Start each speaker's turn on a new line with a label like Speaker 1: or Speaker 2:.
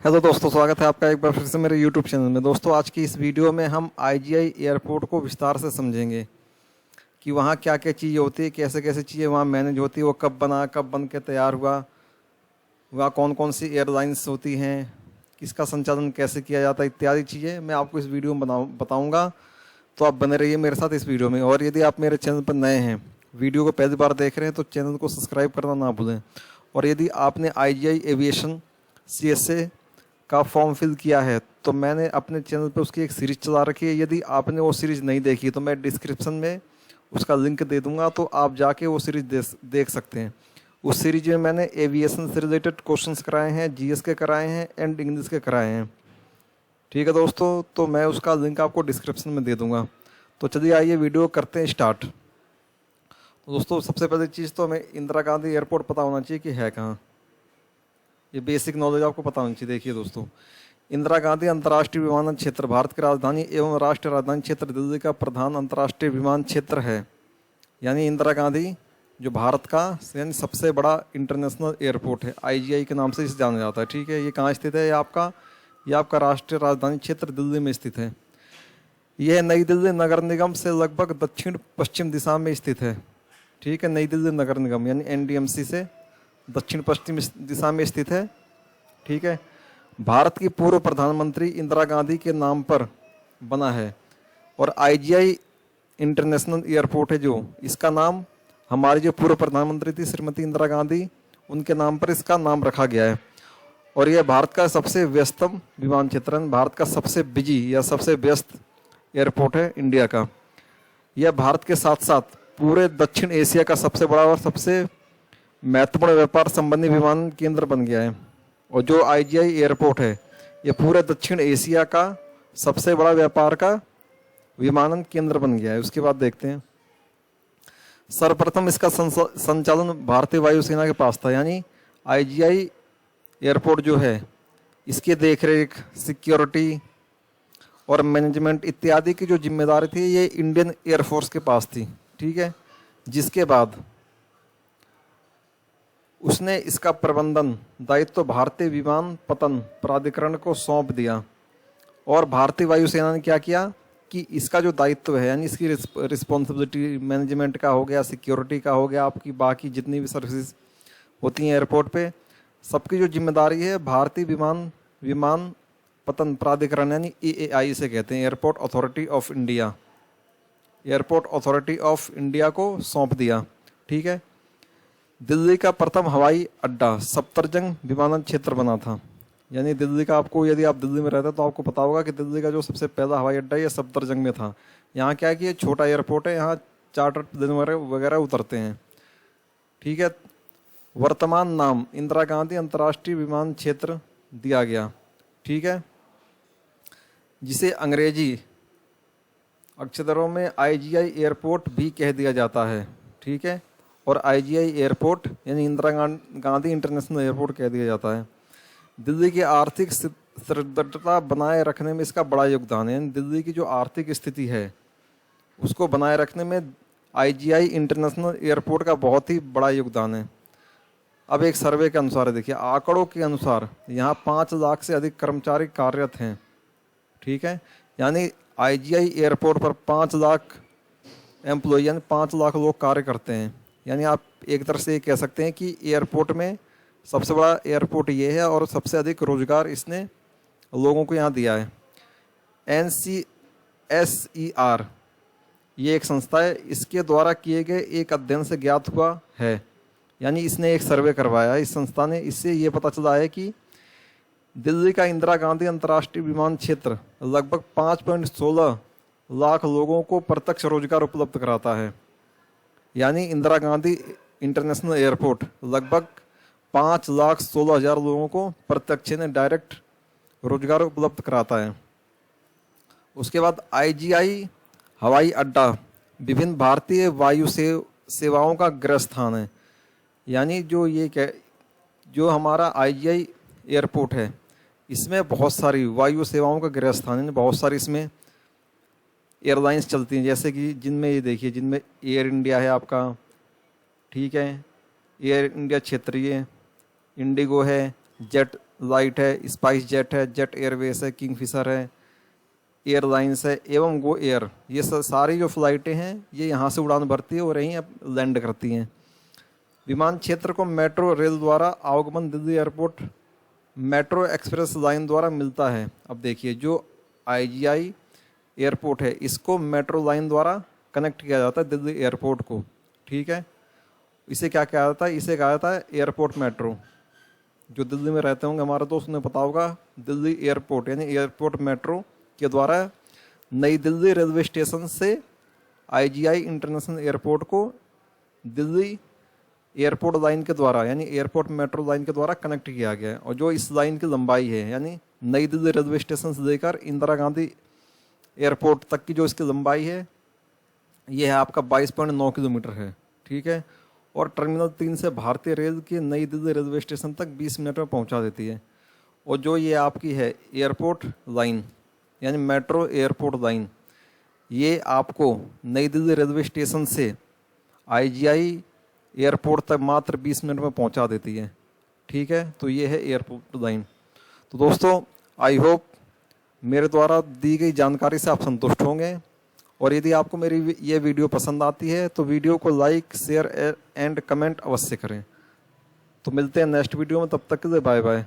Speaker 1: Hello दोस्तों, स्वागत है आपका एक बार फिर से मेरे यूट्यूब चैनल में। दोस्तों, आज की इस वीडियो में हम आईजीआई एयरपोर्ट को विस्तार से समझेंगे कि वहाँ क्या क्या चीज़ें होती है, कैसे कैसे चीज़ें वहाँ मैनेज होती है, वो कब बना, कब बन के तैयार हुआ, वहाँ कौन कौन सी एयरलाइंस होती हैं, किसका संचालन कैसे किया जाता है, इत्यादि चीज़ें मैं आपको इस वीडियो में बताऊँगा। तो आप बने रहिए मेरे साथ इस वीडियो में। और यदि आप मेरे चैनल पर नए हैं, वीडियो को पहली बार देख रहे हैं, तो चैनल को सब्सक्राइब करना ना भूलें। और यदि आपने आईजीआई एविएशन सीएसए का फॉर्म फिल किया है तो मैंने अपने चैनल पे उसकी एक सीरीज़ चला रखी है। यदि आपने वो सीरीज़ नहीं देखी तो मैं डिस्क्रिप्शन में उसका लिंक दे दूंगा, तो आप जाके वो सीरीज़ देख सकते हैं। उस सीरीज में मैंने एविएशन से रिलेटेड क्वेश्चंस कराए हैं, जीएस के कराए हैं एंड इंग्लिश के कराए हैं। ठीक है दोस्तों, तो मैं उसका लिंक आपको डिस्क्रिप्शन में दे दूँगा। तो चलिए आइए वीडियो करते हैं स्टार्ट। तो दोस्तों, सबसे पहली चीज़ तो हमें इंदिरा गांधी एयरपोर्ट पता होना चाहिए कि है कहाँ। ये बेसिक नॉलेज आपको पता होनी चाहिए। देखिए दोस्तों, इंदिरा गांधी अंतर्राष्ट्रीय विमानन क्षेत्र भारत की राजधानी एवं राष्ट्रीय राजधानी क्षेत्र दिल्ली का प्रधान अंतर्राष्ट्रीय विमान क्षेत्र है। यानी इंदिरा गांधी जो भारत का यानी सबसे बड़ा इंटरनेशनल एयरपोर्ट है, आईजीआई के नाम से इसे जाना जाता है। ठीक है, ये कहाँ स्थित है? ये आपका राष्ट्रीय राजधानी क्षेत्र दिल्ली में स्थित है। यह नई दिल्ली नगर निगम से लगभग दक्षिण पश्चिम दिशा में स्थित है। ठीक है, नई दिल्ली नगर निगम यानी एनडीएमसी से दक्षिण पश्चिम दिशा में स्थित है। ठीक है, भारत की पूर्व प्रधानमंत्री इंदिरा गांधी के नाम पर बना है। और आईजीआई इंटरनेशनल एयरपोर्ट है जो, इसका नाम हमारी जो पूर्व प्रधानमंत्री थी श्रीमती इंदिरा गांधी, उनके नाम पर इसका नाम रखा गया है। और यह भारत का सबसे व्यस्तम विमान क्षेत्र है, भारत का सबसे बिजी या सबसे व्यस्त एयरपोर्ट है इंडिया का। यह भारत के साथ साथ पूरे दक्षिण एशिया का सबसे बड़ा और सबसे महत्वपूर्ण व्यापार संबंधी विमान केंद्र बन गया है। और जो आईजीआई एयरपोर्ट है, ये पूरे दक्षिण एशिया का सबसे बड़ा व्यापार का विमानन केंद्र बन गया है। उसके बाद देखते हैं, सर्वप्रथम इसका संचालन भारतीय वायुसेना के पास था। यानी आईजीआई एयरपोर्ट जो है, इसकी देखरेख, सिक्योरिटी और मैनेजमेंट इत्यादि की जो जिम्मेदारी थी, ये इंडियन एयरफोर्स के पास थी। ठीक है, जिसके बाद उसने इसका प्रबंधन दायित्व भारतीय विमानपत्तन प्राधिकरण को सौंप दिया। और भारतीय वायुसेना ने क्या किया कि इसका जो दायित्व है, यानी इसकी रिस्पॉन्सिबिलिटी मैनेजमेंट का हो गया, सिक्योरिटी का हो गया, आपकी बाकी जितनी भी सर्विसेज होती हैं एयरपोर्ट पे, सबकी जो जिम्मेदारी है भारतीय विमानपत्तन प्राधिकरण यानी एएआई से कहते हैं, airport authority of India, airport authority of India को सौंप दिया। ठीक है, दिल्ली का प्रथम हवाई अड्डा सफदरजंग विमानन क्षेत्र बना था। यानी दिल्ली का, आपको यदि आप दिल्ली में रहते हैं तो आपको पता होगा कि दिल्ली का जो सबसे पहला हवाई अड्डा ये सफदरजंग में था। यहाँ क्या है कि ये छोटा एयरपोर्ट है, यहाँ चार्टर प्लेन वगैरह उतरते हैं। ठीक है, वर्तमान नाम इंदिरा गांधी अंतर्राष्ट्रीय विमान क्षेत्र दिया गया। ठीक है, जिसे अंग्रेजी अक्षरों में आईजीआई एयरपोर्ट भी कह दिया जाता है। ठीक है, और आईजीआई एयरपोर्ट यानी इंदिरा गांधी इंटरनेशनल एयरपोर्ट कह दिया जाता है। दिल्ली की आर्थिक स्थिरता बनाए रखने में इसका बड़ा योगदान है। यानी दिल्ली की जो आर्थिक स्थिति है उसको बनाए रखने में आईजीआई इंटरनेशनल एयरपोर्ट का बहुत ही बड़ा योगदान है। अब एक सर्वे के अनुसार देखिए, आंकड़ों के अनुसार यहाँ 5 लाख से अधिक कर्मचारी कार्यरत हैं। ठीक है, यानी आईजीआई एयरपोर्ट पर 5 लाख एम्प्लॉय यानी 5 लाख लोग कार्य करते हैं। यानी आप एक तरह से ये कह सकते हैं कि एयरपोर्ट में सबसे बड़ा एयरपोर्ट ये है और सबसे अधिक रोजगार इसने लोगों को यहाँ दिया है। NCSER ये एक संस्था है, इसके द्वारा किए गए एक अध्ययन से ज्ञात हुआ है, यानी इसने एक सर्वे करवाया इस संस्था ने, इससे ये पता चला है कि दिल्ली का इंदिरा गांधी अंतर्राष्ट्रीय विमान क्षेत्र लगभग 5.16 लाख लोगों को प्रत्यक्ष रोजगार उपलब्ध कराता है। यानी इंदिरा गांधी इंटरनेशनल एयरपोर्ट लगभग 5,16,000 लोगों को प्रत्यक्ष ने डायरेक्ट रोजगार उपलब्ध कराता है। उसके बाद आईजीआई हवाई अड्डा विभिन्न भारतीय वायु सेवाओं का गृह स्थान है। यानी जो हमारा आईजीआई एयरपोर्ट है, इसमें बहुत सारी वायु सेवाओं का गृह स्थान है। बहुत सारी इसमें एयरलाइंस चलती हैं, जैसे कि जिनमें ये देखिए, जिनमें एयर इंडिया है आपका, ठीक है, एयर इंडिया क्षेत्रीय, इंडिगो है, जेट लाइट है, स्पाइस जेट है, जेट एयरवेज है, किंगफिशर है, एयरलाइंस है एवं गो एयर। ये सारी जो फ्लाइटें हैं ये यहाँ से उड़ान भरती है और यहीं लैंड करती हैं। विमान क्षेत्र को मेट्रो रेल द्वारा आवागमन Delhi airport metro express line द्वारा मिलता है। अब देखिए जो आईजीआई एयरपोर्ट है इसको मेट्रो लाइन द्वारा कनेक्ट किया जाता है दिल्ली एयरपोर्ट को, ठीक है। इसे क्या कहा जाता है, इसे कहा जाता है एयरपोर्ट मेट्रो। जो दिल्ली में रहते होंगे हमारे दोस्त उन्हें पता होगा, दिल्ली एयरपोर्ट यानी एयरपोर्ट मेट्रो के द्वारा नई दिल्ली रेलवे स्टेशन से आईजीआई इंटरनेशनल एयरपोर्ट को दिल्ली एयरपोर्ट लाइन के द्वारा यानी एयरपोर्ट मेट्रो लाइन के द्वारा कनेक्ट किया गया है। और जो इस लाइन की लंबाई है यानी नई दिल्ली रेलवे स्टेशन से लेकर इंदिरा गांधी एयरपोर्ट तक की जो इसकी लंबाई है ये है आपका 22.9 किलोमीटर है, ठीक है। और टर्मिनल 3 से भारतीय रेल की नई दिल्ली रेलवे स्टेशन तक 20 मिनट में पहुंचा देती है। और जो ये आपकी है एयरपोर्ट लाइन यानी मेट्रो एयरपोर्ट लाइन, ये आपको नई दिल्ली रेलवे स्टेशन से आईजीआई एयरपोर्ट तक मात्र 20 मिनट में पहुंचा देती है, ठीक है। तो ये है एयरपोर्ट लाइन। तो दोस्तों आई होप मेरे द्वारा दी गई जानकारी से आप संतुष्ट होंगे। और यदि आपको मेरी ये वीडियो पसंद आती है तो वीडियो को लाइक शेयर एंड कमेंट अवश्य करें। तो मिलते हैं नेक्स्ट वीडियो में, तब तक के लिए बाय बाय।